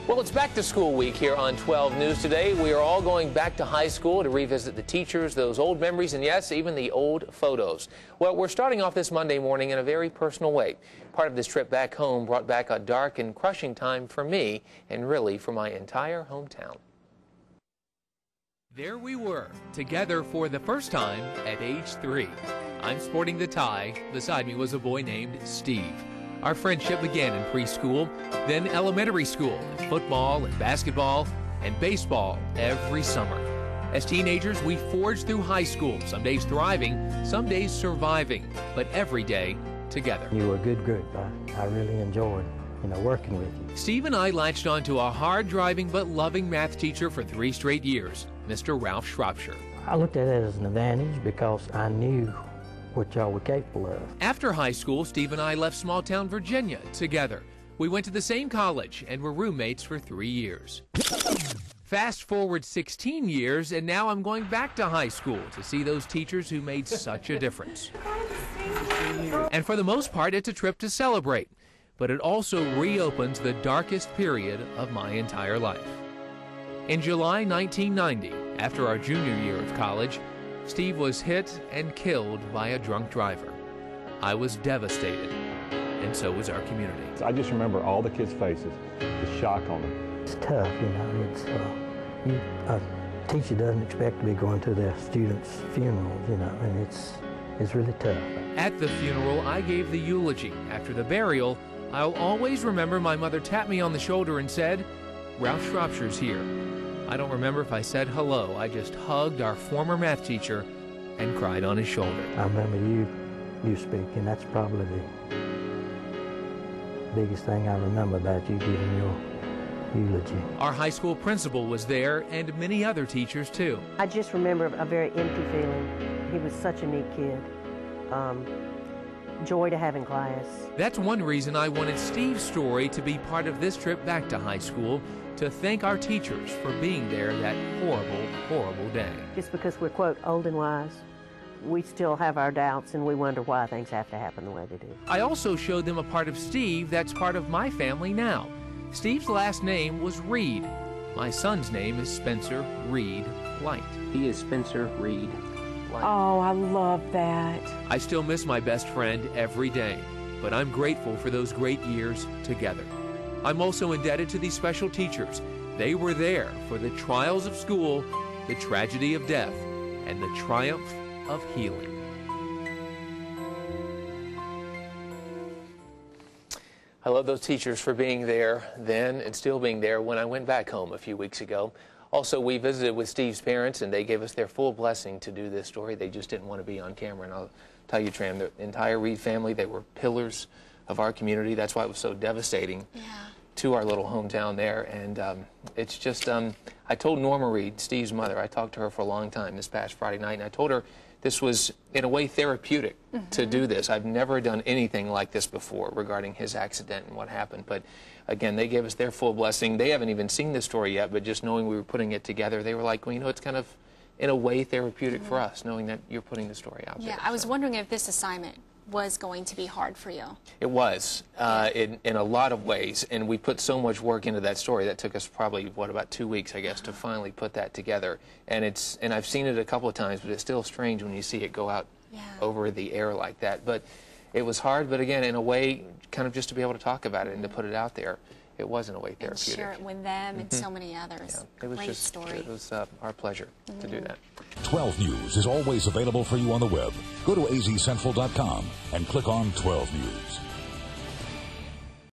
Well, it's back to school week here on 12 News today. We are all going back to high school to revisit the teachers, those old memories, and yes, even the old photos. Well, we're starting off this Monday morning in a very personal way. Part of this trip back home brought back a dark and crushing time for me and really for my entire hometown. There we were, together for the first time at age 3. I'm sporting the tie. Beside me was a boy named Steve. Our friendship began in preschool, then elementary school, and football and basketball and baseball every summer. As teenagers, we forged through high school, some days thriving, some days surviving, but every day together. You were a good group. I really enjoyed, working with you. Steve and I latched onto a hard-driving but loving math teacher for 3 straight years, Mr. Ralph Shropshire. I looked at it as an advantage because I knew what y'all were capable of. After high school, Steve and I left small-town Virginia together. We went to the same college and were roommates for 3 years. Fast forward 16 years, and now I'm going back to high school to see those teachers who made such a difference. And for the most part, it's a trip to celebrate, but it also reopens the darkest period of my entire life. In July 1990, after our junior year of college, Steve was hit and killed by a drunk driver. I was devastated, and so was our community. I just remember all the kids' faces, the shock on them. It's tough, a teacher doesn't expect to be going to their students' funerals, and it's really tough. At the funeral, I gave the eulogy. After the burial, I'll always remember my mother tapped me on the shoulder and said, "Ralph Shropshire's here." I don't remember if I said hello. I just hugged our former math teacher and cried on his shoulder. I remember you speaking. That's probably the biggest thing I remember about you giving your eulogy. Our high school principal was there and many other teachers too. I just remember a very empty feeling. He was such a neat kid. Joy to have in class. That's one reason I wanted Steve's story to be part of this trip back to high school, to thank our teachers for being there that horrible, horrible day. Just because we're, quote, old and wise, we still have our doubts and we wonder why things have to happen the way they do. I also showed them a part of Steve that's part of my family now. Steve's last name was Reed. My son's name is Spencer Reed Light. He is Spencer Reed Light. Oh, I love that. I still miss my best friend every day, but I'm grateful for those great years together. I'm also indebted to these special teachers. They were there for the trials of school, the tragedy of death, and the triumph of healing. I love those teachers for being there then and still being there when I went back home a few weeks ago. Also, we visited with Steve's parents, and they gave us their full blessing to do this story. They just didn't want to be on camera. And I'll tell you, Tram, the entire Reed family, they were pillars of our community. That's why it was so devastating to our little hometown there. And it's just, I told Norma Reed, Steve's mother, I talked to her for a long time this past Friday night, and I told her this was, in a way, therapeutic to do this. I've never done anything like this before regarding his accident and what happened. But again, they gave us their full blessing. They haven't even seen this story yet, but just knowing we were putting it together, they were like, well, it's kind of, in a way, therapeutic for us, knowing that you're putting the story out there. Yeah, I was wondering if this assignment was going to be hard for you. It was, in a lot of ways, and we put so much work into that story that took us probably, about 2 weeks, I guess, to finally put that together. And I've seen it a couple of times, but it's still strange when you see it go out over the air like that. But it was hard, but again, in a way, kind of just to be able to talk about it and to put it out there. It was, in a way, therapeutic. And share it with them and so many others. Yeah, it was Great just, story. It was our pleasure to do that. 12 News is always available for you on the web. Go to azcentral.com and click on 12 News.